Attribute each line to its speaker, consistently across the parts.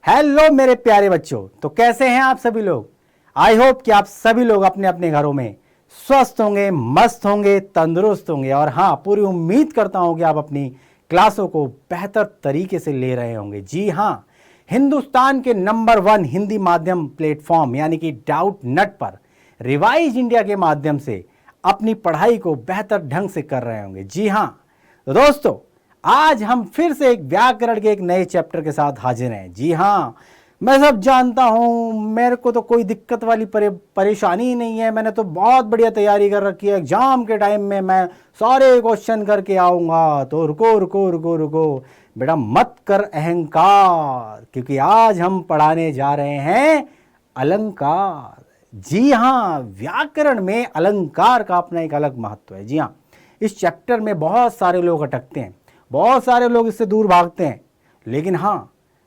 Speaker 1: Hello मेरे प्यारे बच्चों, तो कैसे हैं आप सभी लोग। आई होप कि आप सभी लोग अपने अपने घरों में स्वस्थ होंगे, मस्त होंगे, तंदुरुस्त होंगे। और हाँ, पूरी उम्मीद करता हूं कि आप अपनी क्लासों को बेहतर तरीके से ले रहे होंगे। जी हाँ, हिंदुस्तान के नंबर 1 हिंदी माध्यम प्लेटफॉर्म यानी कि डाउट नट पर रिवाइज इंडिया के माध्यम से अपनी पढ़ाई को बेहतर ढंग से कर रहे होंगे। जी हाँ, तो दोस्तों आज हम फिर से एक व्याकरण के एक नए चैप्टर के साथ हाजिर हैं। जी हाँ, मैं सब जानता हूँ, मेरे को तो कोई दिक्कत वाली परेशानी ही नहीं है। मैंने तो बहुत बढ़िया तैयारी कर रखी है। एग्जाम के टाइम में मैं सारे क्वेश्चन करके आऊँगा। तो रुको रुको रुको रुको बेटा, मत कर अहंकार, क्योंकि आज हम पढ़ाने जा रहे हैं अलंकार। जी हाँ, व्याकरण में अलंकार का अपना एक अलग महत्व है। जी हाँ, इस चैप्टर में बहुत सारे लोग अटकते हैं, बहुत सारे लोग इससे दूर भागते हैं,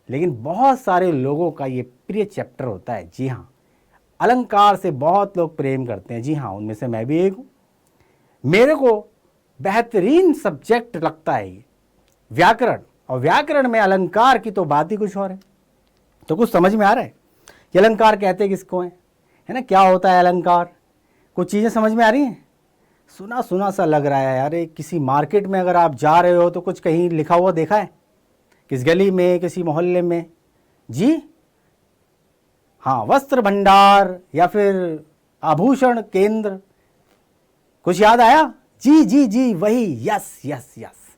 Speaker 1: लेकिन बहुत सारे लोगों का ये प्रिय चैप्टर होता है। जी हाँ, अलंकार से बहुत लोग प्रेम करते हैं। जी हाँ, उनमें से मैं भी एक हूँ। मेरे को बेहतरीन सब्जेक्ट लगता है ये व्याकरण, और व्याकरण में अलंकार की तो बात ही कुछ और है। तो कुछ समझ में आ रहा है कि अलंकार कहते किसको है ना, क्या होता है अलंकार। कुछ चीज़ें समझ में आ रही हैं। सुना सुना सा लग रहा है। अरे किसी मार्केट में अगर आप जा रहे हो तो कुछ कहीं लिखा हुआ देखा है, किस गली में, किसी मोहल्ले में। जी हाँ, वस्त्र भंडार या फिर आभूषण केंद्र, कुछ याद आया। जी जी जी, वही, यस यस यस,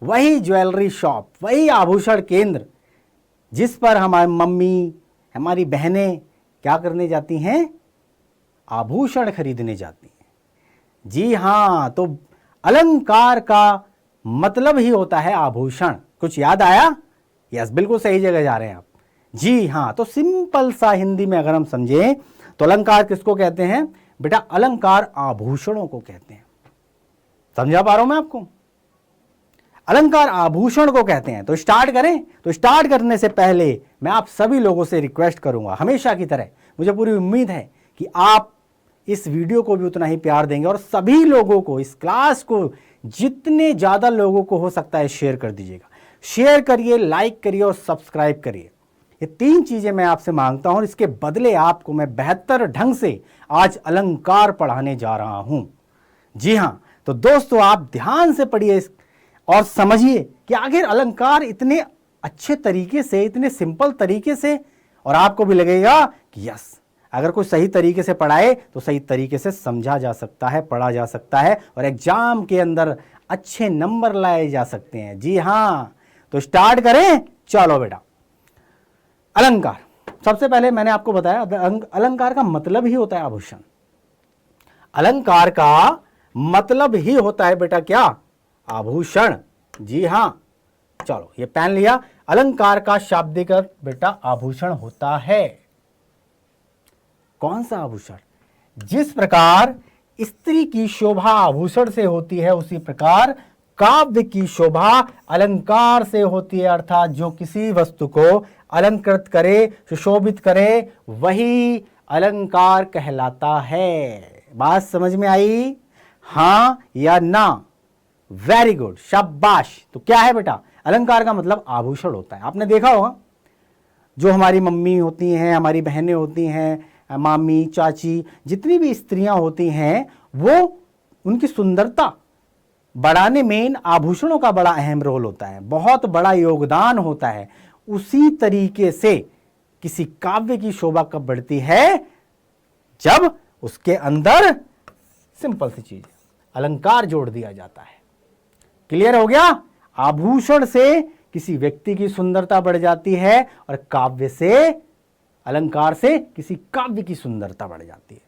Speaker 1: वही ज्वेलरी शॉप, वही आभूषण केंद्र जिस पर हमारी मम्मी, हमारी बहनें क्या करने जाती हैं, आभूषण खरीदने जाती हैं। जी हाँ, तो अलंकार का मतलब ही होता है आभूषण। कुछ याद आया। यस, बिल्कुल सही जगह जा रहे हैं आप। जी हाँ, तो सिंपल सा हिंदी में अगर हम समझें तो अलंकार किसको कहते हैं बेटा, अलंकार आभूषणों को कहते हैं। समझा पा रहा हूं मैं आपको। अलंकार आभूषण को कहते हैं। तो स्टार्ट करें। तो स्टार्ट करने से पहले मैं आप सभी लोगों से रिक्वेस्ट करूंगा, हमेशा की तरह मुझे पूरी उम्मीद है कि आप इस वीडियो को भी उतना ही प्यार देंगे और सभी लोगों को, इस क्लास को जितने ज़्यादा लोगों को हो सकता है शेयर कर दीजिएगा। शेयर करिए, लाइक करिए और सब्सक्राइब करिए। ये 3 चीज़ें मैं आपसे मांगता हूं और इसके बदले आपको मैं बेहतर ढंग से आज अलंकार पढ़ाने जा रहा हूं। जी हाँ, तो दोस्तों आप ध्यान से पढ़िए और समझिए कि आखिर अलंकार इतने अच्छे तरीके से, इतने सिंपल तरीके से, और आपको भी लगेगा कि यस, अगर कोई सही तरीके से पढ़ाए तो सही तरीके से समझा जा सकता है, पढ़ा जा सकता है और एग्जाम के अंदर अच्छे नंबर लाए जा सकते हैं। जी हाँ, तो स्टार्ट करें। चलो बेटा, अलंकार। सबसे पहले मैंने आपको बताया अलंकार का मतलब ही होता है आभूषण। अलंकार का मतलब ही होता है बेटा क्या, आभूषण। जी हाँ, चलो ये पेन लिया। अलंकार का शाब्दिक अर्थ बेटा आभूषण होता है। कौन सा आभूषण? जिस प्रकार स्त्री की शोभा आभूषण से होती है, उसी प्रकार काव्य की शोभा अलंकार से होती है। अर्थात जो किसी वस्तु को अलंकृत करे, सुशोभित करे, वही अलंकार कहलाता है। बात समझ में आई? हाँ या ना? वेरी गुड, शाबाश। तो क्या है बेटा, अलंकार का मतलब आभूषण होता है। आपने देखा होगा जो हमारी मम्मी होती हैं, हमारी बहनें होती हैं, मामी, चाची, जितनी भी स्त्रियां होती हैं, वो उनकी सुंदरता बढ़ाने में इन आभूषणों का बड़ा अहम रोल होता है, बहुत बड़ा योगदान होता है। उसी तरीके से किसी काव्य की शोभा कब बढ़ती है, जब उसके अंदर सिंपल सी चीज अलंकार जोड़ दिया जाता है। क्लियर हो गया? आभूषण से किसी व्यक्ति की सुंदरता बढ़ जाती है और काव्य से, अलंकार से किसी काव्य की सुंदरता बढ़ जाती है।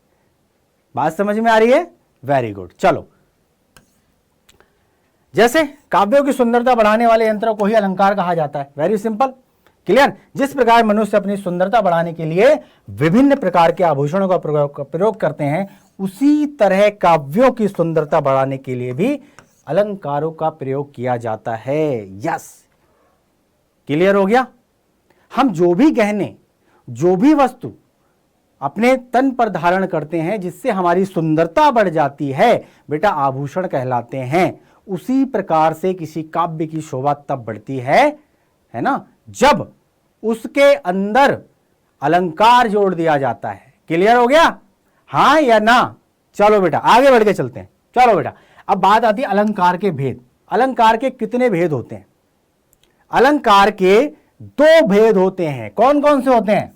Speaker 1: बात समझ में आ रही है? Very good. चलो, जैसे काव्यों की सुंदरता बढ़ाने वाले यंत्रों को ही अलंकार कहा जाता है। Very simple, clear. जिस प्रकार मनुष्य अपनी सुंदरता बढ़ाने के लिए विभिन्न प्रकार के आभूषणों का प्रयोग करते हैं, उसी तरह काव्यों की सुंदरता बढ़ाने के लिए भी अलंकारों का प्रयोग किया जाता है। यस, क्लियर हो गया? हम जो भी गहने, जो भी वस्तु अपने तन पर धारण करते हैं जिससे हमारी सुंदरता बढ़ जाती है, बेटा आभूषण कहलाते हैं। उसी प्रकार से किसी काव्य की शोभा तब बढ़ती है ना, जब उसके अंदर अलंकार जोड़ दिया जाता है। क्लियर हो गया? हाँ या ना? चलो बेटा आगे बढ़ के चलते हैं। चलो बेटा, अब बात आती है अलंकार के भेद। अलंकार के कितने भेद होते हैं? अलंकार के दो भेद होते हैं। कौन कौन से होते हैं?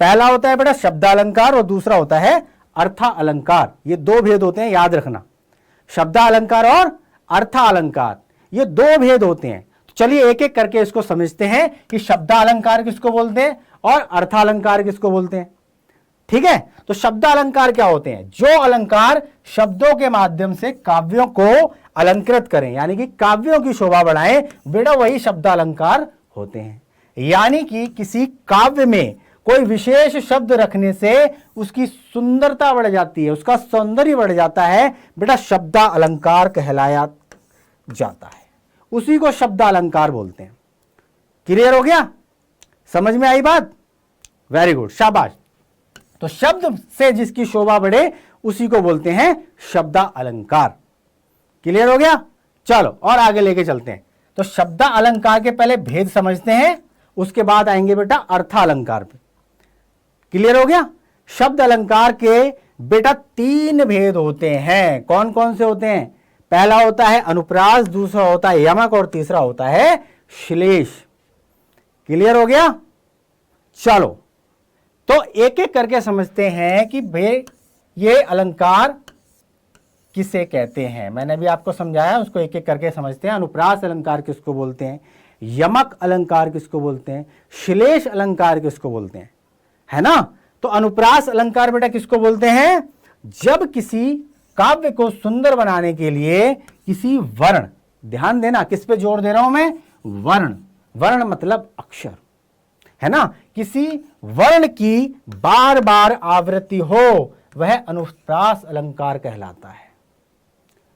Speaker 1: पहला होता है बेटा शब्दालंकार और दूसरा होता है अर्थालंकार। ये दो भेद होते हैं, याद रखना। शब्दालंकार और अर्थालंकार, ये दो भेद होते हैं। तो चलिए एक एक करके इसको समझते हैं कि शब्दालंकार किसको बोलते हैं और अर्थालंकार किसको बोलते हैं। ठीक है, तो शब्दालंकार क्या होते हैं? जो अलंकार शब्दों के माध्यम से काव्यों को अलंकृत करें, यानी कि काव्यों की शोभा बढ़ाएं, बेटा वही शब्दालंकार होते हैं। यानी कि किसी काव्य में कोई विशेष शब्द रखने से उसकी सुंदरता बढ़ जाती है, उसका सौंदर्य बढ़ जाता है, बेटा शब्दालंकार कहलाया जाता है। उसी को शब्दालंकार बोलते हैं। क्लियर हो गया? समझ में आई बात? वेरी गुड, शाबाश। तो शब्द से जिसकी शोभा बढ़े उसी को बोलते हैं शब्दालंकार। क्लियर हो गया? चलो और आगे लेके चलते हैं। तो शब्दालंकार के पहले भेद समझते हैं, उसके बाद आएंगे बेटा अर्थालंकार पे। क्लियर हो गया? शब्द अलंकार के बेटा तीन भेद होते हैं। कौन कौन से होते हैं? पहला होता है अनुप्रास, दूसरा होता है यमक और तीसरा होता है श्लेष। क्लियर हो गया? चलो तो एक एक करके समझते हैं कि भाई ये अलंकार किसे कहते हैं। मैंने भी आपको समझाया, उसको एक एक करके समझते हैं। अनुप्रास अलंकार किसको बोलते हैं, यमक अलंकार किसको बोलते हैं, श्लेष अलंकार किसको बोलते हैं, है ना। तो अनुप्रास अलंकार बेटा किसको बोलते हैं? जब किसी काव्य को सुंदर बनाने के लिए किसी वर्ण, ध्यान देना किस पे जोर दे रहा हूं मैं, वर्ण। वर्ण मतलब अक्षर, है ना। किसी वर्ण की बार बार आवृत्ति हो, वह अनुप्रास अलंकार कहलाता है।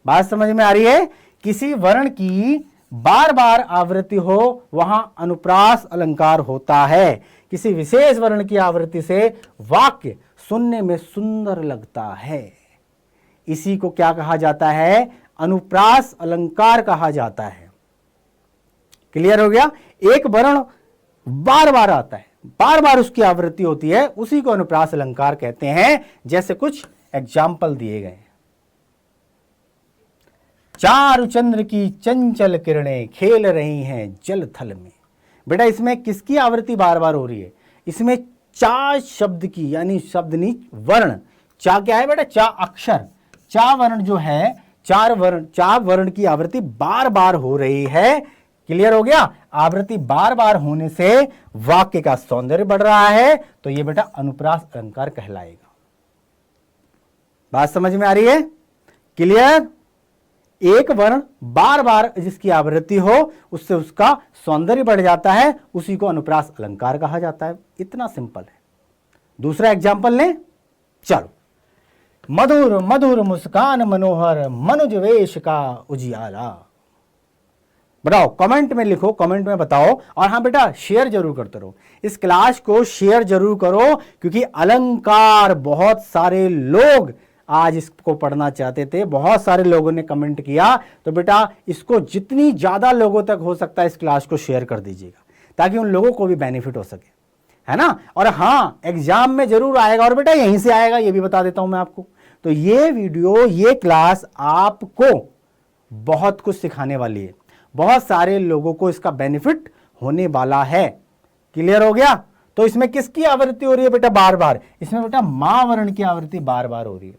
Speaker 1: बात समझ में आ रही है? किसी वर्ण की बार बार आवृत्ति हो, वहां अनुप्रास अलंकार होता है। किसी विशेष वर्ण की आवृत्ति से वाक्य सुनने में सुंदर लगता है, इसी को क्या कहा जाता है? अनुप्रास अलंकार कहा जाता है। क्लियर हो गया? एक वर्ण बार बार आता है, बार बार उसकी आवृत्ति होती है, उसी को अनुप्रास अलंकार कहते हैं। जैसे कुछ एग्जाम्पल दिए गए। चारु चंद्र की चंचल किरणें खेल रही हैं जल थल में। बेटा इसमें किसकी आवृत्ति बार बार हो रही है? इसमें चा शब्द की, यानी शब्द नहीं वर्ण। चा क्या है बेटा? चा अक्षर। चा वर्ण जो है, चा वर्ण की आवृत्ति बार बार हो रही है। क्लियर हो गया? आवृत्ति बार बार होने से वाक्य का सौंदर्य बढ़ रहा है, तो ये बेटा अनुप्रास अलंकार कहलाएगा। बात समझ में आ रही है? क्लियर? एक वर्ण बार बार जिसकी आवृत्ति हो, उससे उसका सौंदर्य बढ़ जाता है, उसी को अनुप्रास अलंकार कहा जाता है। इतना सिंपल है। दूसरा एग्जाम्पल लें, चलो। मधुर मधुर मुस्कान मनोहर मनुज वेश का उजियाला। बताओ, कमेंट में लिखो, कमेंट में बताओ। और हाँ बेटा शेयर जरूर करते रहो, इस क्लास को शेयर जरूर करो, क्योंकि अलंकार बहुत सारे लोग आज इसको पढ़ना चाहते थे। बहुत सारे लोगों ने कमेंट किया, तो बेटा इसको जितनी ज्यादा लोगों तक हो सकता है इस क्लास को शेयर कर दीजिएगा, ताकि उन लोगों को भी बेनिफिट हो सके, है ना। और हाँ, एग्जाम में जरूर आएगा, और बेटा यहीं से आएगा, ये भी बता देता हूं मैं आपको। तो ये वीडियो, ये क्लास आपको बहुत कुछ सिखाने वाली है, बहुत सारे लोगों को इसका बेनिफिट होने वाला है। क्लियर हो गया? तो इसमें किसकी आवृत्ति हो रही है बेटा बार बार? इसमें बेटा मां वर्ण की आवृत्ति बार बार हो रही है।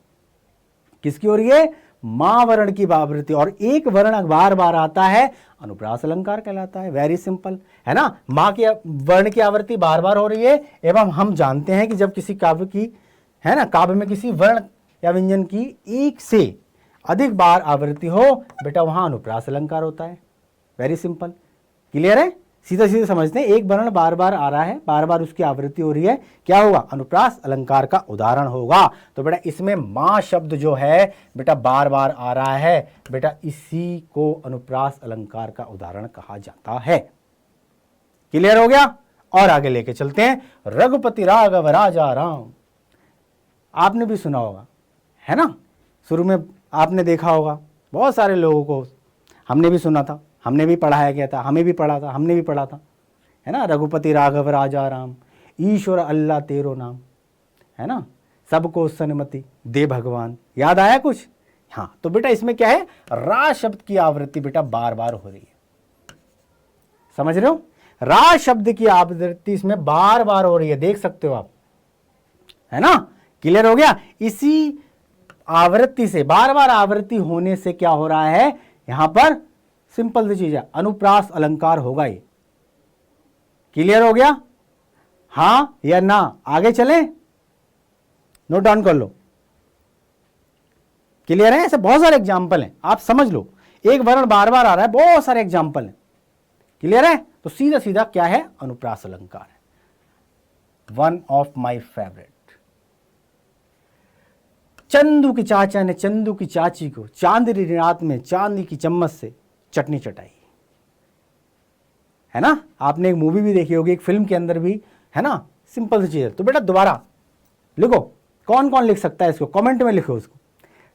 Speaker 1: किसकी हो रही है? मां वर्ण की आवृत्ति। और एक वर्ण बार बार आता है, अनुप्रास अलंकार कहलाता है। वेरी सिंपल, है ना। मां की वर्ण की आवृत्ति बार बार हो रही है, एवं हम जानते हैं कि जब किसी काव्य की, है ना, काव्य में किसी वर्ण या व्यंजन की एक से अधिक बार आवृत्ति हो, बेटा वहां अनुप्रास अलंकार होता है। Very simple. क्लियर है? सीधा सीधा समझते हैं। एक वर्ण बार बार आ रहा है, बार बार उसकी आवृत्ति हो रही है, क्या होगा? अनुप्रास अलंकार का उदाहरण होगा। तो बेटा इसमें मां शब्द जो है बेटा बार बार आ रहा है, बेटा इसी को अनुप्रास अलंकार का उदाहरण कहा जाता है। क्लियर हो गया? और आगे लेके चलते हैं। रघुपति राघव राजा राम, आपने भी सुना होगा, है ना। शुरू में आपने देखा होगा, बहुत सारे लोगों को हमने भी सुना था, हमने भी पढ़ाया गया था, हमें भी पढ़ा था, हमने भी पढ़ा था, है ना, रघुपति राघव राजा राम, ईश्वर अल्लाह तेरो नाम, है ना, सबको सन्मति दे भगवान। याद आया कुछ? हाँ, तो बेटा इसमें क्या है, रा शब्द की आवृत्ति बेटा बार बार हो रही है, समझ रहे हो? रा शब्द की आवृत्ति इसमें बार बार हो रही है, देख सकते हो आप, है ना। क्लियर हो गया? इसी आवृत्ति से, बार बार आवृत्ति होने से क्या हो रहा है, यहां पर सिंपल सी चीज है, अनुप्रास अलंकार होगा ये। क्लियर हो गया? हां या ना? आगे चलें, नोट डाउन कर लो। क्लियर है? ऐसे बहुत सारे एग्जाम्पल हैं, आप समझ लो। एक वर्ण बार बार आ रहा है, बहुत सारे एग्जाम्पल हैं। क्लियर है? तो सीधा सीधा क्या है, अनुप्रास अलंकार है। One of my favourite. Chandu के चाचा ने चंदू की चाची को चांदनी रात में चांदी की चम्मच से चटनी चटाई, है ना। आपने एक मूवी भी देखी होगी, एक फिल्म के अंदर भी, है ना। सिंपल सी चीज है। तो बेटा दोबारा लिखो, कौन कौन लिख सकता है इसको, कमेंट में लिखो उसको।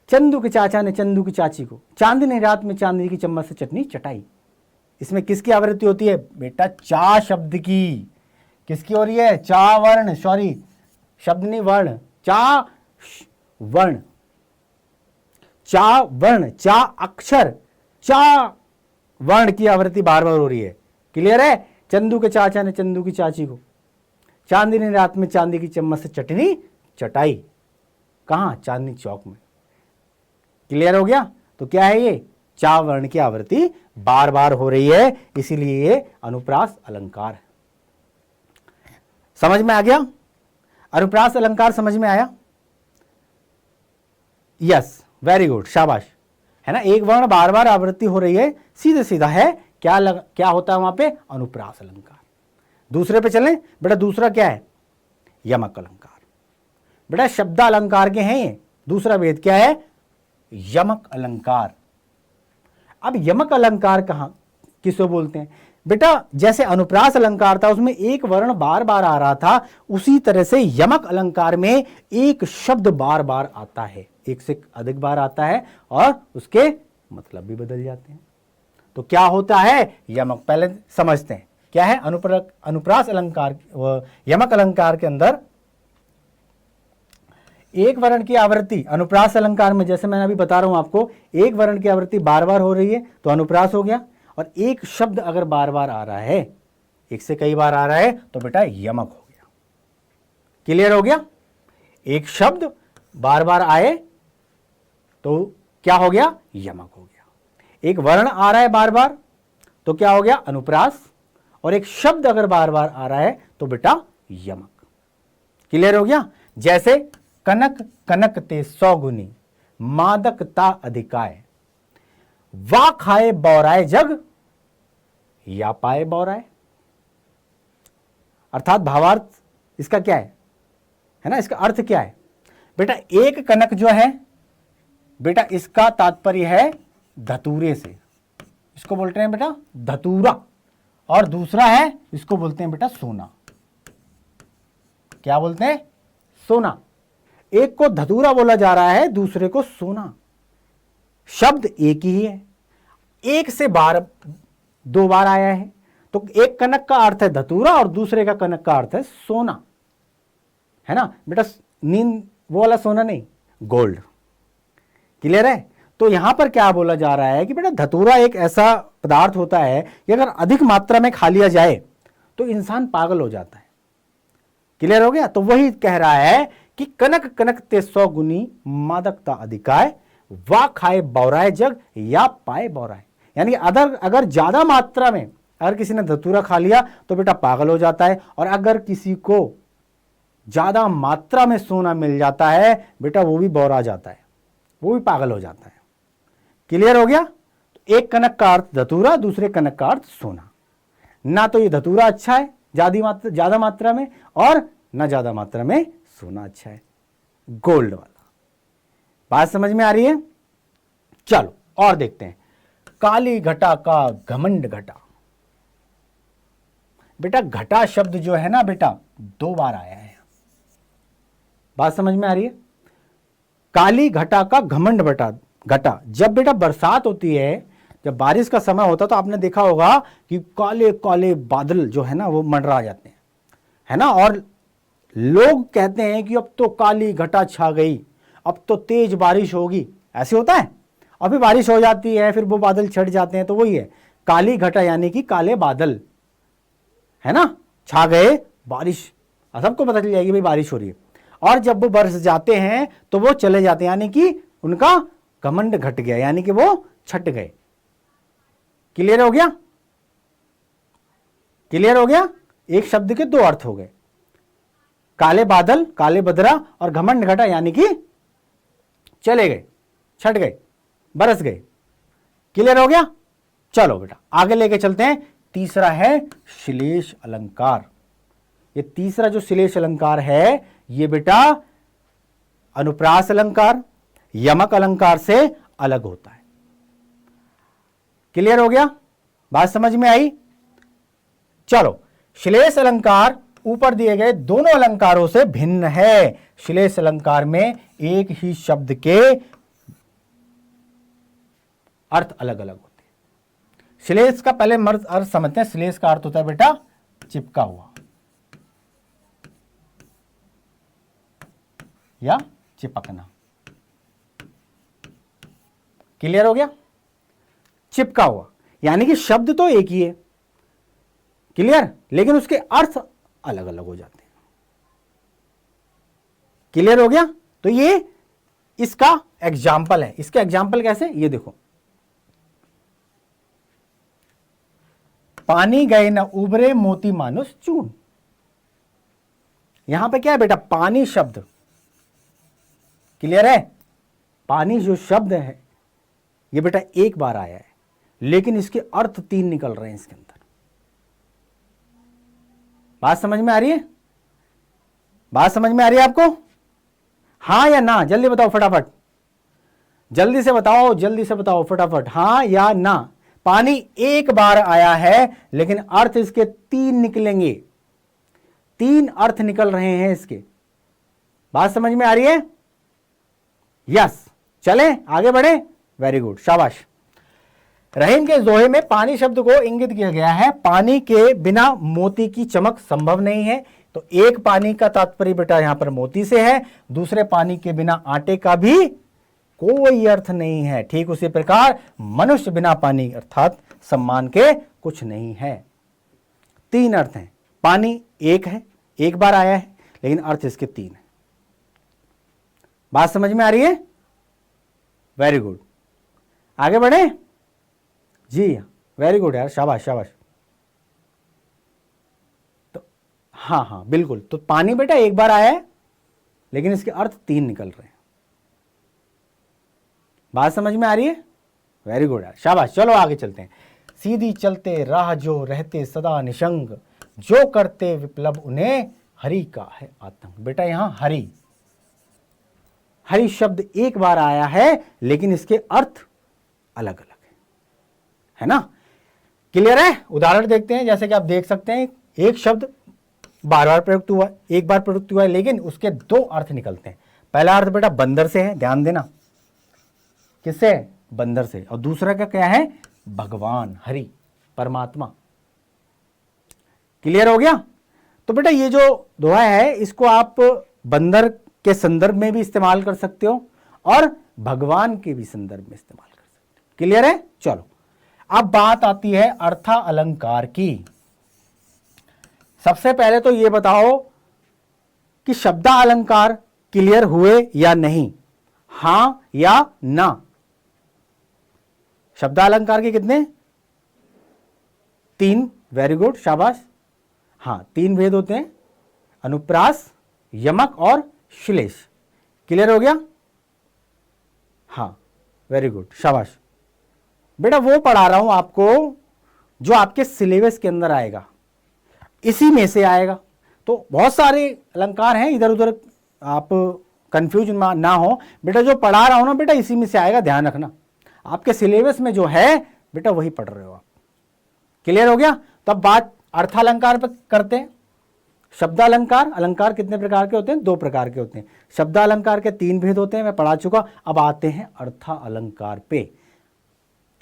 Speaker 1: चंदू के चाचा ने चंदू की चाची को चांदनी रात में चांदी की चम्मच से चटनी चटाई। इसमें किसकी आवृत्ति होती है बेटा, चा शब्द की। किसकी हो रही है, चा वर्ण, सॉरी शब्द नहीं वर्ण, चा वर्ण, चा वर्ण, चा अक्षर, चा वर्ण की आवृत्ति बार बार हो रही है। क्लियर है? चंदू के चाचा ने चंदू की चाची को चांदनी रात में चांदी की चम्मच से चटनी चटाई। कहां? चांदनी चौक में। क्लियर हो गया? तो क्या है ये, चा वर्ण की आवृत्ति बार बार हो रही है, इसीलिए ये अनुप्रास अलंकार है। समझ में आ गया? अनुप्रास अलंकार समझ में आया? यस, वेरी गुड, शाबाश, है ना। एक वर्ण बार बार आवृत्ति हो रही है, सीधे सीधा है, क्या होता है वहां पे, अनुप्रास अलंकार। दूसरे पे चलें बेटा, दूसरा क्या है, यमक अलंकार। बेटा शब्द अलंकार के हैं ये, दूसरा भेद क्या है, यमक अलंकार। अब यमक अलंकार कहां, किसको बोलते हैं बेटा, जैसे अनुप्रास अलंकार था उसमें एक वर्ण बार बार आ रहा था, उसी तरह से यमक अलंकार में एक शब्द बार बार आता है, एक से अधिक बार आता है और उसके मतलब भी बदल जाते हैं। तो क्या होता है यमक, पहले समझते हैं क्या है। अनुप्रास अलंकार, यमक अलंकार के अंदर एक वर्ण की आवृत्ति, अनुप्रास अलंकार में जैसे मैंने अभी बता रहा हूं आपको, एक वर्ण की आवृत्ति बार बार हो रही है तो अनुप्रास हो गया, और एक शब्द अगर बार बार आ रहा है, एक से कई बार आ रहा है, तो बेटा यमक हो गया। क्लियर हो गया? एक शब्द बार बार आए तो क्या हो गया, यमक हो गया। एक वर्ण आ रहा है बार बार तो क्या हो गया, अनुप्रास, और एक शब्द अगर बार बार आ रहा है तो बेटा यमक। क्लियर हो गया? जैसे कनक कनक ते 100 गुनी, मादकता अधिकाय, वा खाए बौराए जग, या पाए बौराए। अर्थात भावार्थ इसका क्या है ना, इसका अर्थ क्या है बेटा, एक कनक जो है बेटा इसका तात्पर्य है धतूरे से, इसको बोलते हैं बेटा धतूरा, और दूसरा है इसको बोलते हैं बेटा सोना। क्या बोलते हैं, सोना। एक को धतूरा बोला जा रहा है, दूसरे को सोना। शब्द एक ही है, एक से दो बार आया है, तो एक कनक का अर्थ है धतूरा और दूसरे का कनक का अर्थ है सोना, है ना बेटा। नींद वो वाला सोना नहीं, गोल्ड। क्लियर है? तो यहां पर क्या बोला जा रहा है कि बेटा धतूरा एक ऐसा पदार्थ होता है कि अगर अधिक मात्रा में खा लिया जाए तो इंसान पागल हो जाता है। क्लियर हो गया? तो वही कह रहा है कि कनक कनक ते 100 गुनी, मादकता अधिकाय, वा खाए बौराए जग, या पाए बौराए। यानी अगर ज्यादा मात्रा में अगर किसी ने धतूरा खा लिया तो बेटा पागल हो जाता है, और अगर किसी को ज्यादा मात्रा में सोना मिल जाता है बेटा वो भी बौरा जाता है, वो भी पागल हो जाता है। क्लियर हो गया? तो एक कनक का अर्थ धतूरा, दूसरे कनक का अर्थ सोना। ना तो ये धतूरा अच्छा है ज्यादा मात्रा में, और ना ज्यादा मात्रा में सोना अच्छा है, गोल्ड वाला। बात समझ में आ रही है? चलो और देखते हैं। काली घटा का घमंड घटा। बेटा घटा शब्द जो है ना बेटा 2 बार आया है। बात समझ में आ रही है? काली घटा का घमंड घटा। जब बेटा बरसात होती है जब बारिश का समय होता तो आपने देखा होगा कि काले काले बादल जो है ना वो मंडरा जाते हैं, है ना, और लोग कहते हैं कि अब तो काली घटा छा गई, अब तो तेज बारिश होगी, ऐसे होता है। और फिर बारिश हो जाती है, फिर वो बादल छट जाते हैं, तो वही है काली घटा, यानी कि काले बादल, है ना, छा गए, बारिश, सबको पता चल जाएगी भाई बारिश हो रही है। और जब वो बरस जाते हैं तो वो चले जाते हैं, यानी कि उनका घमंड घट गया, यानी कि वो छट गए। क्लियर हो गया? क्लियर हो गया? एक शब्द के दो अर्थ हो गए, काले बादल, काले बदरा, और घमंड घटा, यानी कि चले गए, छट गए, बरस गए। क्लियर हो गया? चलो बेटा आगे लेके चलते हैं। तीसरा है श्लेष अलंकार। ये तीसरा जो श्लेष अलंकार है ये बेटा अनुप्रास अलंकार, यमक अलंकार से अलग होता है। क्लियर हो गया? बात समझ में आई? चलो, श्लेष अलंकार ऊपर दिए गए दोनों अलंकारों से भिन्न है। श्लेष अलंकार में एक ही शब्द के अर्थ अलग अलग होते हैं। श्लेष का पहले अर्थ समझते हैं। श्लेष का अर्थ होता है बेटा चिपका हुआ या चिपकना। क्लियर हो गया? चिपका हुआ यानी कि शब्द तो एक ही है, क्लियर, लेकिन उसके अर्थ अलग अलग हो जाते हैं। क्लियर हो गया? तो ये इसका एग्जाम्पल है। इसका एग्जाम्पल कैसे, ये देखो, पानी गए न उबरे मोती मानुष चून। यहां पे क्या है बेटा, पानी शब्द, क्लियर है, पानी जो शब्द है ये बेटा एक बार आया है, लेकिन इसके अर्थ तीन निकल रहे हैं इसके अंदर। बात समझ में आ रही है? बात समझ में आ रही है आपको? हां या ना, जल्दी बताओ फटाफट, जल्दी से बताओ, जल्दी से बताओ फटाफट, हां या ना। पानी एक बार आया है लेकिन अर्थ इसके तीन निकलेंगे, तीन अर्थ निकल रहे हैं इसके। बात समझ में आ रही है? यस, चले आगे बढ़े, वेरी गुड, शाबाश। रहीम के जोहे में पानी शब्द को इंगित किया गया है। पानी के बिना मोती की चमक संभव नहीं है। तो एक पानी का तात्पर्य बेटा यहां पर मोती से है, दूसरे पानी के बिना आटे का भी कोई अर्थ नहीं है। ठीक उसी प्रकार मनुष्य बिना पानी अर्थात सम्मान के कुछ नहीं है। तीन अर्थ हैं। पानी एक है, एक बार आया है, लेकिन अर्थ इसके तीन है। बात समझ में आ रही है? वेरी गुड, आगे बढ़े जी, वेरी गुड यार, शाबाश शाबाश। तो हाँ बिल्कुल, तो पानी बेटा एक बार आया है लेकिन इसके अर्थ तीन निकल रहे हैं। बात समझ में आ रही है? वेरी गुड यार, शाबाश। चलो आगे चलते हैं। सीधी चलते राह जो रहते सदा निशंग, जो करते विप्लव उन्हें हरि का है आतंक। बेटा यहां हरि, हरि शब्द एक बार आया है लेकिन इसके अर्थ अलग अलग है ना। क्लियर है? उदाहरण देखते हैं। जैसे कि आप देख सकते हैं एक शब्द बार बार प्रयुक्त हुआ, एक बार प्रयुक्त हुआ है, लेकिन उसके दो अर्थ निकलते हैं। पहला अर्थ बेटा बंदर से है, ध्यान देना, किससे? बंदर से। और दूसरा का क्या है? भगवान, हरि, परमात्मा। क्लियर हो गया? तो बेटा ये जो दोहा है इसको आप बंदर के संदर्भ में भी इस्तेमाल कर सकते हो और भगवान के भी संदर्भ में इस्तेमाल कर सकते हो। क्लियर है? चलो अब बात आती है अर्था अलंकार की। सबसे पहले तो ये बताओ कि शब्दा अलंकार क्लियर हुए या नहीं, हां या ना। शब्दा अलंकार के कितने? तीन, वेरी गुड, शाबाश। हां, तीन भेद होते हैं, अनुप्रास, यमक और श्लेष। क्लियर हो गया? हां, वेरी गुड, शाबाश। बेटा वो पढ़ा रहा हूं आपको जो आपके सिलेबस के अंदर आएगा, इसी में से आएगा। तो बहुत सारे अलंकार हैं, इधर उधर आप कंफ्यूज ना हो। बेटा जो पढ़ा रहा हूं ना बेटा इसी में से आएगा, ध्यान रखना। आपके सिलेबस में जो है बेटा वही पढ़ रहे हो आप। क्लियर हो गया? तब बात अर्थालंकार पर करते हैं। शब्दालंकार, अलंकार कितने प्रकार के होते हैं? दो प्रकार के होते हैं। शब्दालंकार के तीन भेद होते हैं, मैं पढ़ा चुका। अब आते हैं अर्था अलंकार पे।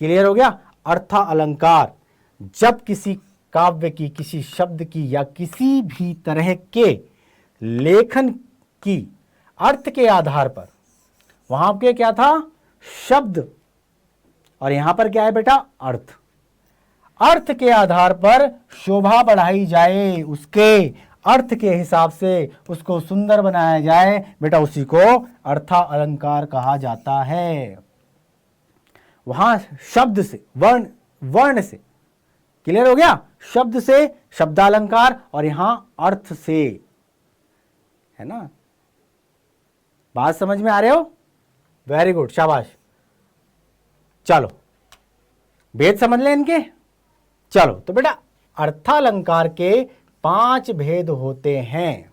Speaker 1: क्लियर हो गया? अर्था अलंकार जब किसी काव्य की, किसी शब्द की या किसी भी तरह के लेखन की अर्थ के आधार पर, वहां पे क्या था, शब्द, और यहां पर क्या है बेटा, अर्थ। अर्थ के आधार पर शोभा बढ़ाई जाए, उसके अर्थ के हिसाब से उसको सुंदर बनाया जाए, बेटा उसी को अर्था अलंकार कहा जाता है। वहां शब्द से, वर्ण से, क्लियर हो गया, शब्द से शब्दालंकार और यहां अर्थ से, है ना। बात समझ में आ रहे हो? वेरी गुड, शाबाश। चलो भेद समझ लें इनके। चलो तो बेटा अर्थालंकार के 5 भेद होते हैं,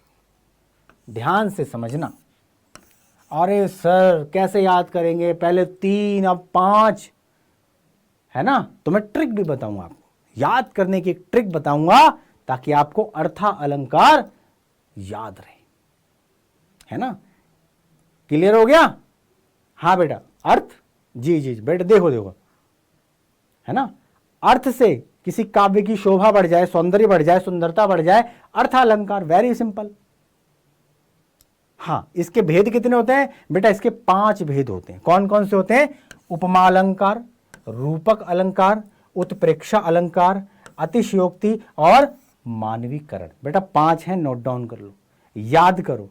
Speaker 1: ध्यान से समझना। अरे सर कैसे याद करेंगे, पहले 3 अब 5, है ना। तो मैं ट्रिक भी बताऊंगा आपको, याद करने की ट्रिक बताऊंगा ताकि आपको अर्था अलंकार याद रहे, है ना। क्लियर हो गया? हाँ बेटा, अर्थ, जी जी बेटा, देखो देखो, है ना। अर्थ से किसी काव्य की शोभा बढ़ जाए, सौंदर्य बढ़ जाए, सुंदरता बढ़ जाए, अर्थालंकार, वेरी सिंपल। हाँ, इसके भेद कितने होते हैं बेटा? इसके 5 भेद होते हैं। कौन कौन से होते हैं? उपमा अलंकार, रूपक अलंकार, उत्प्रेक्षा अलंकार, अतिशयोक्ति और मानवीकरण। बेटा 5 हैं, नोट डाउन कर लो, याद करो।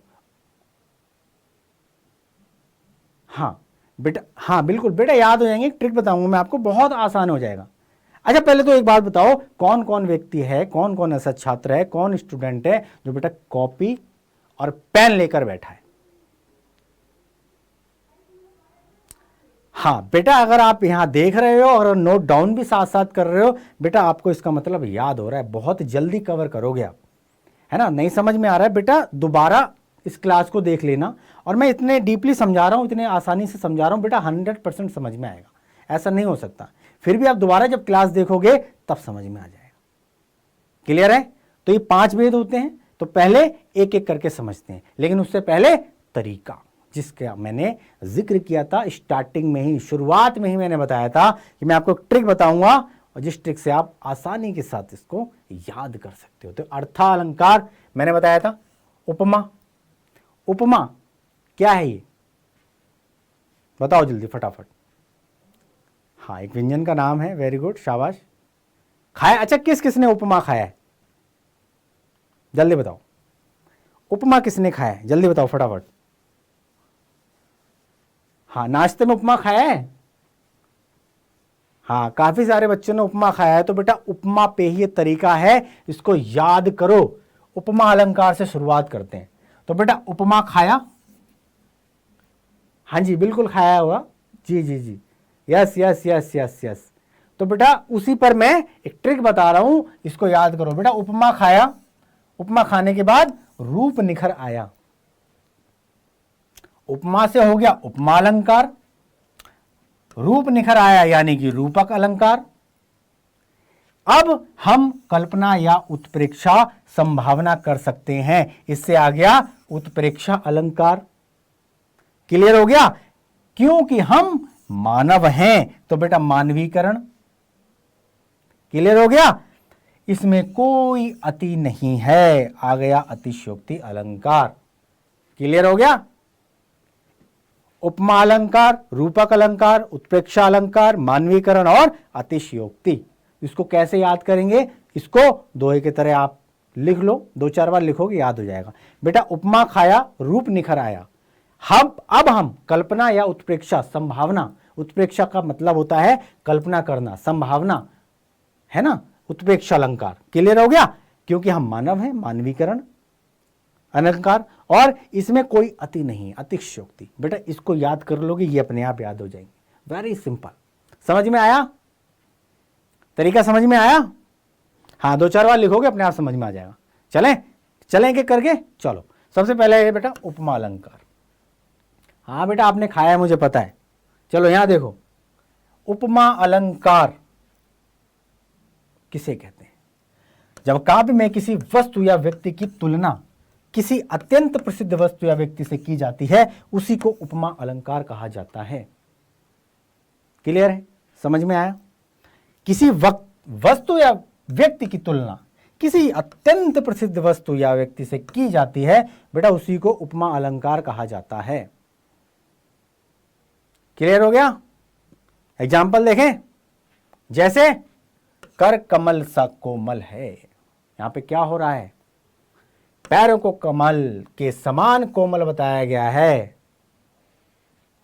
Speaker 1: हाँ बेटा, हाँ बिल्कुल बेटा, याद हो जाएंगे। ट्रिक बताऊंगा मैं आपको, बहुत आसान हो जाएगा। अच्छा पहले तो एक बात बताओ, कौन कौन व्यक्ति है, कौन कौन ऐसा छात्र है, कौन स्टूडेंट है जो बेटा कॉपी और पेन लेकर बैठा है? हाँ बेटा, अगर आप यहां देख रहे हो और नोट डाउन भी साथ साथ कर रहे हो, बेटा आपको इसका मतलब याद हो रहा है, बहुत जल्दी कवर करोगे आप, है ना। नहीं समझ में आ रहा है बेटा, दोबारा इस क्लास को देख लेना। और मैं इतने डीपली समझा रहा हूं, इतने आसानी से समझा रहा हूं बेटा, 100% समझ में आएगा, ऐसा नहीं हो सकता। फिर भी आप दोबारा जब क्लास देखोगे तब समझ में आ जाएगा। क्लियर है? तो ये 5 भेद होते हैं, तो पहले एक एक करके समझते हैं, लेकिन उससे पहले तरीका जिसका मैंने जिक्र किया था स्टार्टिंग में ही, शुरुआत में ही मैंने बताया था कि मैं आपको ट्रिक बताऊंगा और जिस ट्रिक से आप आसानी के साथ इसको याद कर सकते हो। तो अर्थालंकार मैंने बताया था। उपमा, उपमा क्या है ये बताओ जल्दी फटाफट। हाँ, एक व्यंजन का नाम है, वेरी गुड, शाबाश। खाया, अच्छा किस किसने उपमा खाया है, जल्दी बताओ। उपमा किसने खाया है, जल्दी बताओ फटाफट। हाँ, नाश्ते में उपमा खाया है। हाँ, काफी सारे बच्चों ने उपमा खाया है। तो बेटा उपमा पे ही ये तरीका है, इसको याद करो। उपमा अलंकार से शुरुआत करते हैं। तो बेटा उपमा खाया, हाँ जी बिल्कुल खाया होगा, जी जी जी, yes yes yes yes yes. तो बेटा उसी पर मैं एक ट्रिक बता रहा हूं, इसको याद करो। बेटा उपमा खाया, उपमा खाने के बाद रूप निखर आया, उपमा से हो गया उपमा अलंकार, रूप निखर आया यानी कि रूपक अलंकार। अब हम कल्पना या उत्प्रेक्षा संभावना कर सकते हैं, इससे आ गया उत्प्रेक्षा अलंकार। क्लियर हो गया? क्योंकि हम मानव हैं तो बेटा मानवीकरण। क्लियर हो गया? इसमें कोई अति नहीं है, आ गया अतिशयोक्ति अलंकार। क्लियर हो गया? उपमा अलंकार, रूपक अलंकार, उत्प्रेक्षा अलंकार, मानवीकरण और अतिशयोक्ति। इसको कैसे याद करेंगे? इसको दोहे की तरह आप लिख लो, 2-4 बार लिखोगे याद हो जाएगा। बेटा उपमा खाया, रूप निखर आया। अब हम कल्पना या उत्प्रेक्षा संभावना, उत्प्रेक्षा का मतलब होता है कल्पना करना, संभावना, है ना, उत्प्रेक्षा अलंकार। क्लियर हो गया? क्योंकि हम मानव हैं, मानवीकरण अलंकार, और इसमें कोई अति नहीं, अतिशयोक्ति। बेटा इसको याद कर लोगे, ये अपने आप याद हो जाएंगे। Very simple. समझ में आया? तरीका समझ में आया? हाँ, 2-4 बार लिखोगे अपने आप समझ में आ जाएगा। चलें एक करके। चलो सबसे पहले है बेटा उपमा अलंकार। हाँ बेटा आपने खाया है, मुझे पता है। चलो यहां देखो, उपमा अलंकार किसे कहते हैं? जब काव्य में किसी वस्तु या व्यक्ति की तुलना किसी अत्यंत प्रसिद्ध वस्तु या व्यक्ति से की जाती है, उसी को उपमा अलंकार कहा जाता है। क्लियर है? समझ में आया? किसी वस्तु या व्यक्ति की तुलना किसी अत्यंत प्रसिद्ध वस्तु या व्यक्ति से की जाती है बेटा, उसी को उपमा अलंकार कहा जाता है। क्लियर हो गया? एग्जाम्पल देखें, जैसे कर कमल सा कोमल है। यहां पे क्या हो रहा है? पैरों को कमल के समान कोमल बताया गया है,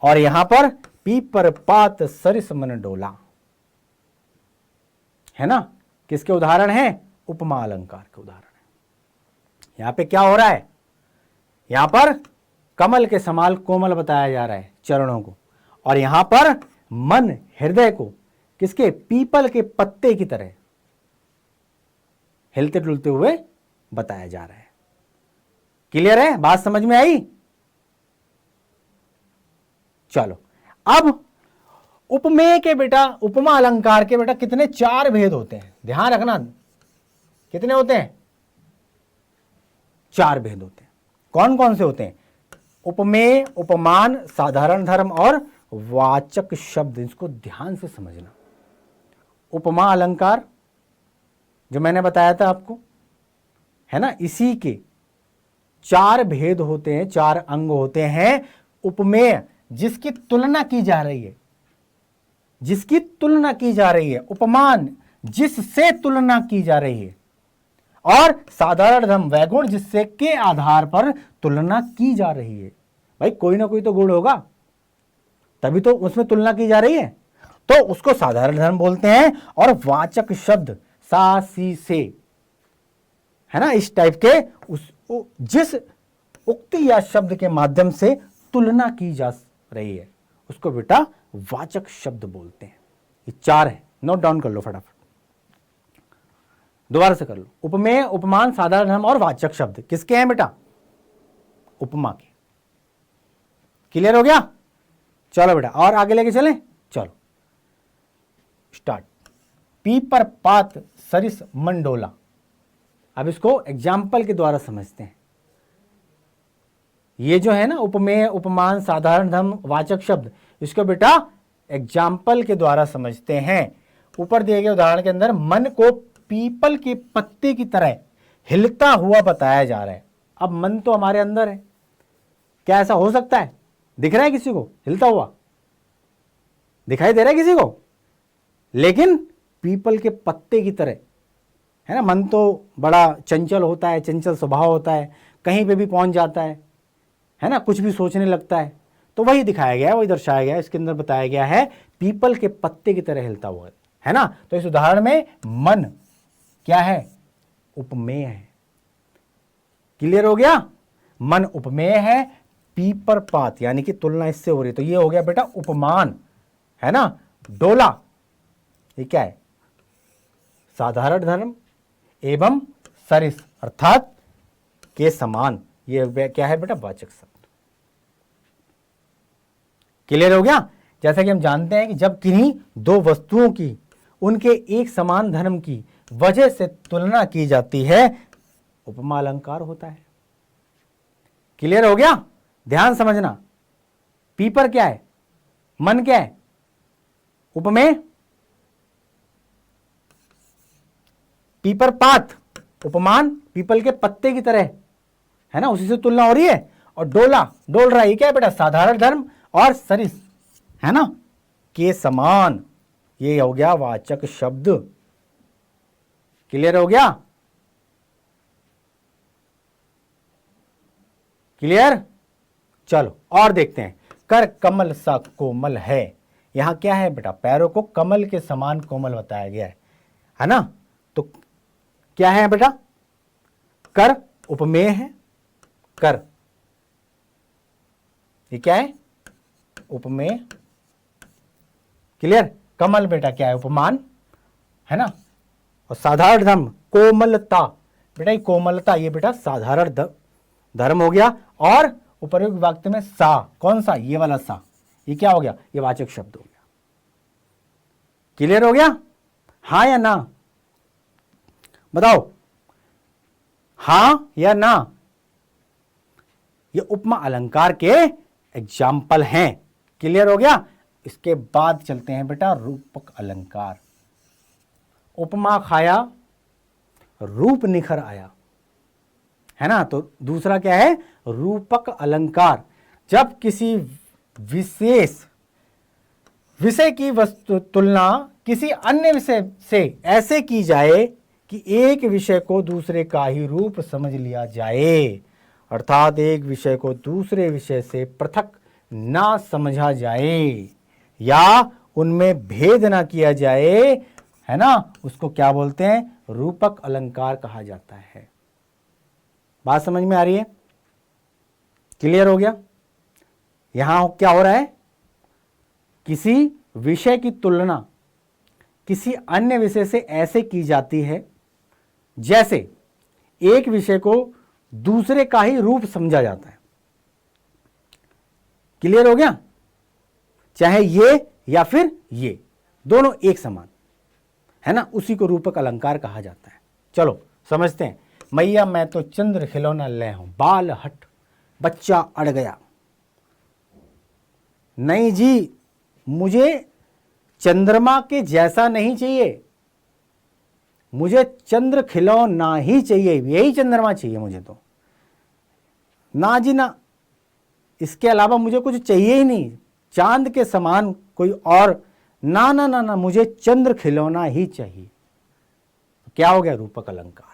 Speaker 1: और यहां पर पीपर पात सरिस मन डोला, है ना? किसके उदाहरण हैं? उपमा अलंकार के उदाहरण है। यहां पे क्या हो रहा है? यहां पर कमल के समान कोमल बताया जा रहा है चरणों को, और यहां पर मन हृदय को किसके? पीपल के पत्ते की तरह हिलते डुलते हुए बताया जा रहा है। क्लियर है? बात समझ में आई? चलो, अब उपमेय के बेटा, उपमा अलंकार के बेटा कितने? 4 भेद होते हैं। ध्यान रखना, कितने होते हैं? 4 भेद होते हैं। कौन कौन से होते हैं? उपमेय, उपमान, साधारण धर्म और वाचक शब्द। इसको ध्यान से समझना। उपमा अलंकार जो मैंने बताया था आपको, है ना, इसी के 4 भेद होते हैं, 4 अंग होते हैं। उपमेय जिसकी तुलना की जा रही है, जिसकी तुलना की जा रही है। उपमान जिससे तुलना की जा रही है। और साधारण धर्म वैगुण जिससे के आधार पर तुलना की जा रही है। भाई कोई ना कोई तो गुण होगा, तभी तो उसमें तुलना की जा रही है, तो उसको साधारण धर्म बोलते हैं। और वाचक शब्द सा सी से, है ना, इस टाइप के जिस उक्ति या शब्द के माध्यम से तुलना की जा रही है उसको बेटा वाचक शब्द बोलते हैं। ये 4 है, नोट डाउन कर लो फटाफट, दोबारा से कर लो। उपमेय, उपमान, साधारण धर्म और वाचक शब्द किसके हैं बेटा? उपमा के। क्लियर हो गया? चलो बेटा और आगे लेके चलें। चलो स्टार्ट। पीपर पात सरिस मंडोला। अब इसको एग्जाम्पल के द्वारा समझते हैं। ये जो है ना उपमेय, उपमान, साधारण धर्म, वाचक शब्द, इसको बेटा एग्जाम्पल के द्वारा समझते हैं। ऊपर दिए गए उदाहरण के अंदर मन को पीपल के पत्ते की तरह हिलता हुआ बताया जा रहा है। अब मन तो हमारे अंदर है, क्या ऐसा हो सकता है? दिख रहा है किसी को हिलता हुआ? दिखाई दे रहा है किसी को? लेकिन पीपल के पत्ते की तरह, है ना। मन तो बड़ा चंचल होता है, चंचल स्वभाव होता है, कहीं पे भी पहुंच जाता है ना, कुछ भी सोचने लगता है। तो वही दिखाया गया है, वही दर्शाया गया है। इसके अंदर बताया गया है पीपल के पत्ते की तरह हिलता हुआ, है ना। तो इस उदाहरण में मन क्या है? उपमेय है। क्लियर हो गया? मन उपमेय है, पीपर पात यानी कि तुलना इससे हो रही है, तो ये हो गया बेटा उपमान, है ना। डोला ये क्या है? साधारण धर्म एवं सरिस अर्थात के समान, ये क्या है बेटा? वाचक शब्द। क्लियर हो गया? जैसा कि हम जानते हैं कि जब किन्हीं 2 वस्तुओं की उनके एक समान धर्म की वजह से तुलना की जाती है, उपमा अलंकार होता है। क्लियर हो गया? ध्यान समझना। पीपर क्या है? मन क्या है? उपमेय। पीपर पात उपमान, पीपल के पत्ते की तरह, है ना, उसी से तुलना हो रही है। और डोला, डोल रहा है, ये क्या है बेटा? साधारण धर्म और सरिस, है ना, के समान, ये हो गया वाचक शब्द। क्लियर हो गया? क्लियर? चलो और देखते हैं। कर कमल सा कोमल है। यहां क्या है बेटा? पैरों को कमल के समान कोमल बताया गया है ना। तो क्या है बेटा? कर उपमेय है, कर ये क्या है? उपमेय। क्लियर? कमल बेटा क्या है? उपमान, है ना। और साधारण धर्म कोमलता, बेटा ये कोमलता, ये बेटा साधारण धर्म हो गया। और उपयुक्त वाक्य में सा, कौन सा? ये वाला सा, ये क्या हो गया? ये वाचक शब्द हो गया। क्लियर हो गया? हाँ या ना? बताओ, हां या ना? ये उपमा अलंकार के एग्जाम्पल हैं। क्लियर हो गया? इसके बाद चलते हैं बेटा रूपक अलंकार। उपमा खाया रूप निखर आया, है ना। तो दूसरा क्या है, रूपक अलंकार। जब किसी विशेष विषय की वस्तु तुलना किसी अन्य विषय से ऐसे की जाए कि एक विषय को दूसरे का ही रूप समझ लिया जाए, अर्थात एक विषय को दूसरे विषय से पृथक ना समझा जाए या उनमें भेद ना किया जाए, है ना, उसको क्या बोलते हैं, रूपक अलंकार कहा जाता है। बात समझ में आ रही है, क्लियर हो गया। यहां क्या हो रहा है, किसी विषय की तुलना किसी अन्य विषय से ऐसे की जाती है जैसे एक विषय को दूसरे का ही रूप समझा जाता है। क्लियर हो गया, चाहे ये या फिर ये दोनों एक समान, है ना, उसी को रूपक अलंकार कहा जाता है। चलो समझते हैं। मैया मैं तो चंद्र खिलौना ले हूं, बाल हट बच्चा अड़ गया। नहीं जी, मुझे चंद्रमा के जैसा नहीं चाहिए, मुझे चंद्र खिलौना ही चाहिए, यही चंद्रमा चाहिए मुझे तो, ना जी ना, इसके अलावा मुझे कुछ चाहिए ही नहीं, चांद के समान कोई और, ना ना ना ना, मुझे चंद्र खिलौना ही चाहिए। क्या हो गया, रूपक अलंकार।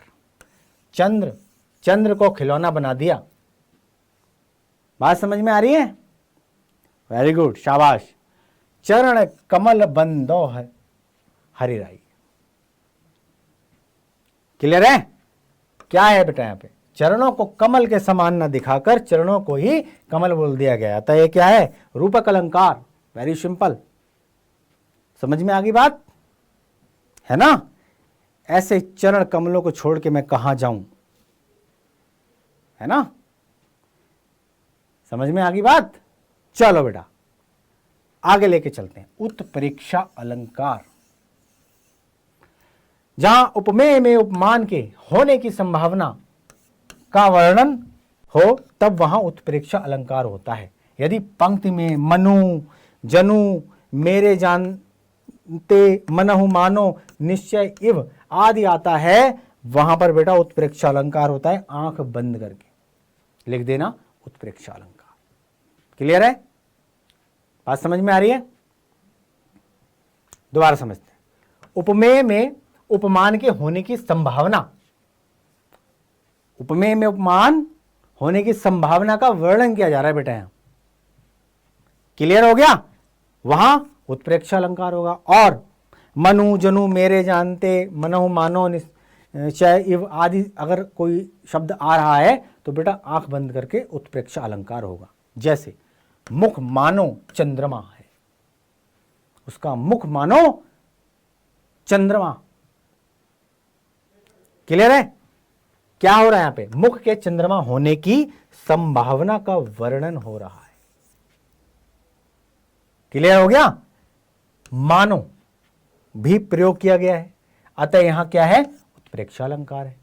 Speaker 1: चंद्र को खिलौना बना दिया। बात समझ में आ रही है, वेरी गुड, शाबाश। चरण कमल बंदो है हरि राई। क्लियर है, क्या है बेटा, यहां पे चरणों को कमल के समान न दिखाकर चरणों को ही कमल बोल दिया गया। अतः ये क्या है, रूपक अलंकार। वेरी सिंपल, समझ में आ गई बात, है ना। ऐसे चरण कमलों को छोड़ के मैं कहां जाऊं, है ना, समझ में आ गई बात। चलो बेटा आगे लेके चलते हैं। उत्प्रेक्षा अलंकार, जहां उपमेय में उपमान के होने की संभावना का वर्णन हो तब वहां उत्प्रेक्षा अलंकार होता है। यदि पंक्ति में मनु जनु मेरे जानते मनहु मानो निश्चय इव आदि आता है, वहां पर बेटा उत्प्रेक्षा अलंकार होता है। आंख बंद करके लिख देना उत्प्रेक्षा अलंकार। क्लियर है, बात समझ में आ रही है। दोबारा समझते हैं। उपमेय में उपमान के होने की संभावना, उपमेय में उपमान होने की संभावना का वर्णन किया जा रहा है बेटा यहां। क्लियर हो गया, वहां उत्प्रेक्षा अलंकार होगा। और मनु जनु मेरे जानते मनहु मानो निश्चय इव आदि अगर कोई शब्द आ रहा है तो बेटा आंख बंद करके उत्प्रेक्षा अलंकार होगा। जैसे मुख मानो चंद्रमा है, उसका मुख मानो चंद्रमा। क्लियर है, क्या हो रहा है यहां पे, मुख के चंद्रमा होने की संभावना का वर्णन हो रहा है। क्लियर हो गया, मानो भी प्रयोग किया गया है, अतः यहां क्या है, उत्प्रेक्षा अलंकार है।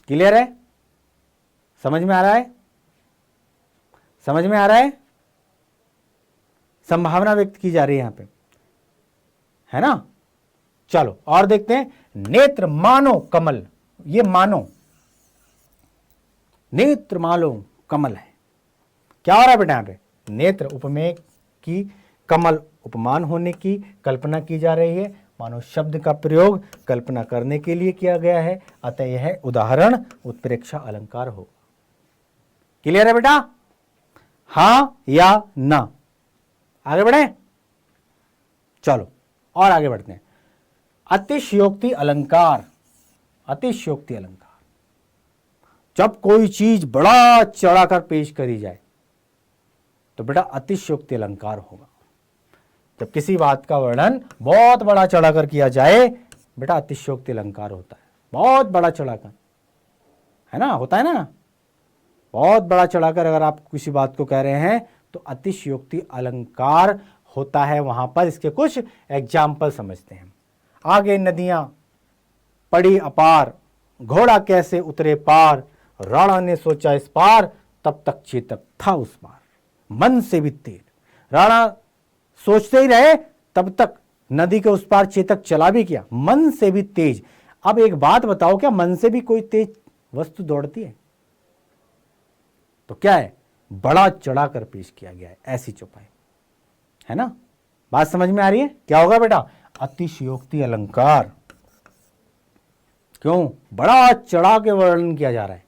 Speaker 1: क्लियर है, समझ में आ रहा है, समझ में आ रहा है। संभावना व्यक्त की जा रही है यहां पे, है ना। चलो और देखते हैं। नेत्र मानो कमल, ये मानो नेत्र मानो कमल है। क्या हो रहा है बेटा यहां पे, नेत्र उपमेय की कमल उपमान होने की कल्पना की जा रही है। मानो शब्द का प्रयोग कल्पना करने के लिए किया गया है, अतः यह उदाहरण उत्प्रेक्षा अलंकार हो। क्लियर है बेटा, हां या ना। आगे बढ़े, चलो और आगे बढ़ते हैं। अतिशयोक्ति अलंकार, अतिशयोक्ति अलंकार, जब कोई चीज बड़ा चढ़ाकर पेश करी जाए तो बेटा अतिशयोक्ति अलंकार होगा। जब किसी बात का वर्णन बहुत बड़ा चढ़ाकर किया जाए बेटा अतिशयोक्ति अलंकार होता है। बहुत बड़ा चढ़ाकर, है ना, होता है ना, बहुत बड़ा चढ़ाकर अगर आप किसी बात को कह रहे हैं तो अतिशयोक्ति अलंकार होता है वहां पर। इसके कुछ एग्जाम्पल समझते हैं। आगे नदियां पड़ी अपार, घोड़ा कैसे उतरे पार, राणा ने सोचा इस पार, तब तक चेतक था उस पार। मन से भी तेज, राणा सोचते ही रहे तब तक नदी के उस पार चेतक चला भी क्या, मन से भी तेज। अब एक बात बताओ, क्या मन से भी कोई तेज वस्तु दौड़ती है? तो क्या है, बड़ा चढ़ाकर पेश किया गया है ऐसी चौपाई, है ना। बात समझ में आ रही है? क्या होगा बेटा, अतिशयोक्ति अलंकार। क्यों, बड़ा चढ़ा के वर्णन किया जा रहा है।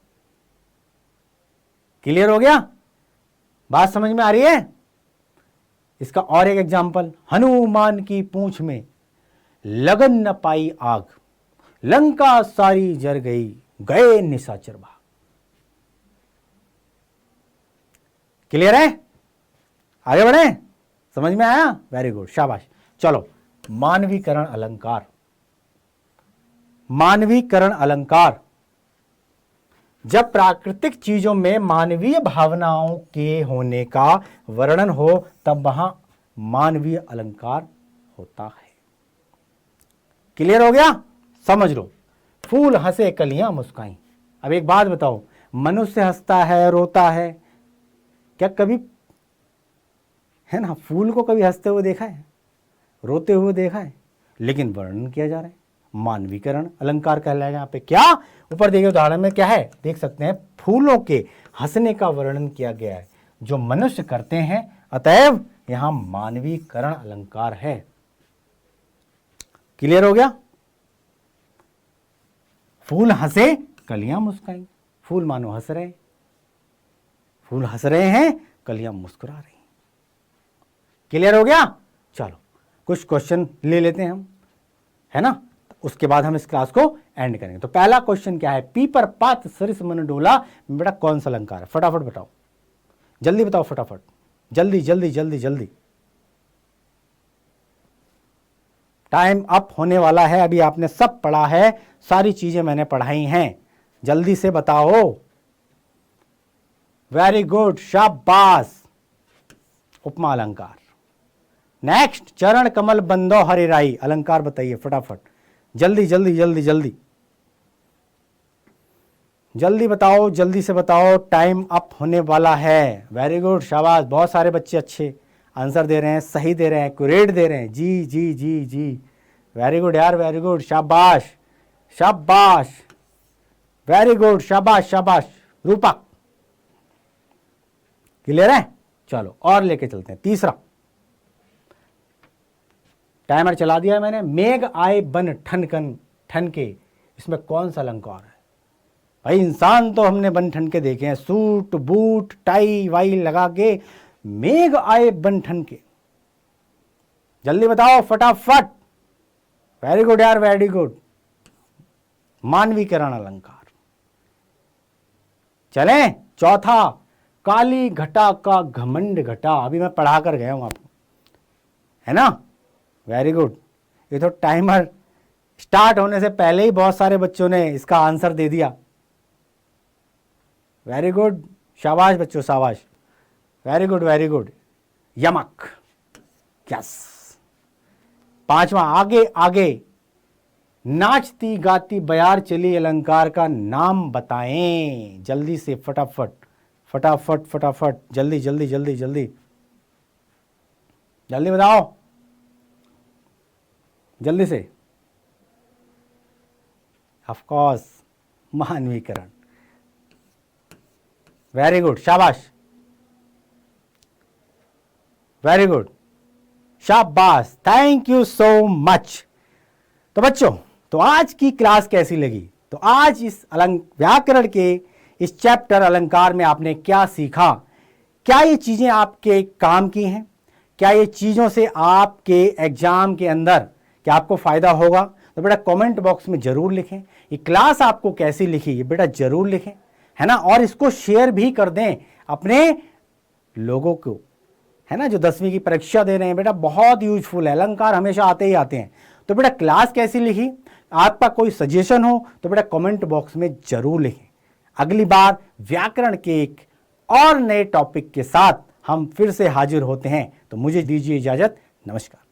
Speaker 1: क्लियर हो गया? बात समझ में आ रही है? इसका और एक एग्जांपल, हनुमान की पूंछ में लगन न पाई आग, लंका सारी जर गई, गए निशाचर भाग। क्लियर है? आगे बढ़े? समझ में आया? वेरी गुड, शाबाश। चलो, मानवीकरण अलंकार। मानवीकरण अलंकार, जब प्राकृतिक चीजों में मानवीय भावनाओं के होने का वर्णन हो तब वहां मानवीय अलंकार होता है। क्लियर हो गया? समझ लो। फूल हंसे कलियां मुस्काई। अब एक बात बताओ, मनुष्य हंसता है, रोता है, क्या कभी, है ना, फूल को कभी हंसते हुए देखा है, रोते हुए देखा है? लेकिन वर्णन किया जा रहा है, मानवीकरण अलंकार कहलाएगा यहाँ पे। क्या, ऊपर देखिए उदाहरण में क्या है, देख सकते हैं, फूलों के हंसने का वर्णन किया गया है जो मनुष्य करते हैं, अतएव यहां मानवीकरण अलंकार है। क्लियर हो गया? फूल हंसे कलियां मुस्काई, फूल मानो हंस रहे, फूल हंस रहे हैं, कलियां मुस्कुरा रही। क्लियर हो गया? चलो कुछ क्वेश्चन ले लेते हैं हम, है ना, उसके बाद हम इस क्लास को एंड करेंगे। तो पहला क्वेश्चन क्या है, पीपर पात सरिस मन डोला, बेटा कौन सा अलंकार है? फटाफट बताओ, जल्दी बताओ, फटाफट, जल्दी जल्दी जल्दी जल्दी, टाइम अप होने वाला है। अभी आपने सब पढ़ा है, सारी चीजें मैंने पढ़ाई हैं, जल्दी से बताओ। वेरी गुड, शाबाश, उपमा अलंकार। नेक्स्ट, चरण कमल बंदो हरिराई, अलंकार बताइए फटाफट, जल्दी जल्दी जल्दी जल्दी जल्दी बताओ, जल्दी से बताओ, टाइम अप होने वाला है। वेरी गुड, शाबाश, बहुत सारे बच्चे अच्छे आंसर दे रहे हैं, सही दे रहे हैं, एक्यूरेट दे रहे हैं। जी जी जी जी, वेरी गुड यार, वेरी गुड, शाबाश शाबाश, वेरी गुड, शाबाश शाबाश। रूपा, क्लियर है? चलो और लेके चलते हैं। तीसरा, टाइमर चला दिया है मैंने। मेघ आए बन ठनकन ठनके, इसमें कौन सा अलंकार है? भाई इंसान तो हमने बन ठन के देखे हैं, सूट बूट टाई वाई लगा के, मेघ आए बन ठन के, जल्दी बताओ फटाफट। वेरी गुड यार, वेरी गुड, मानवीकरण अलंकार। चलें, चौथा, काली घटा का घमंड घटा, अभी मैं पढ़ा कर गया हूं आपको, है ना। वेरी गुड, ये तो टाइमर स्टार्ट होने से पहले ही बहुत सारे बच्चों ने इसका आंसर दे दिया। वेरी गुड, शाबाश बच्चों, शाबाश, वेरी गुड वेरी गुड। यमक, यस। पांचवा, आगे आगे, नाचती गाती बयार चली, अलंकार का नाम बताएं, जल्दी से, फटाफट फटाफट फटाफट, जल्दी जल्दी जल्दी जल्दी जल्दी बताओ, जल्दी से। ऑफ कोर्स, मानवीकरण। वेरी गुड, शाबाश, वेरी गुड, शाबाश, थैंक यू सो मच। तो बच्चों, तो आज की क्लास कैसी लगी? तो आज इस व्याकरण के इस चैप्टर अलंकार में आपने क्या सीखा? क्या ये चीजें आपके काम की हैं? क्या ये चीजों से आपके एग्जाम के अंदर क्या आपको फायदा होगा? तो बेटा कमेंट बॉक्स में जरूर लिखें। ये क्लास आपको कैसी लिखी, ये बेटा जरूर लिखें, है ना। और इसको शेयर भी कर दें अपने लोगों को, है ना, जो 10वीं की परीक्षा दे रहे हैं। बेटा बहुत यूजफुल है, अलंकार हमेशा आते ही आते हैं। तो बेटा क्लास कैसी लिखी, आपका कोई सजेशन हो तो बेटा कमेंट बॉक्स में जरूर लिखें। अगली बार व्याकरण के एक और नए टॉपिक के साथ हम फिर से हाजिर होते हैं। तो मुझे दीजिए इजाजत, नमस्कार।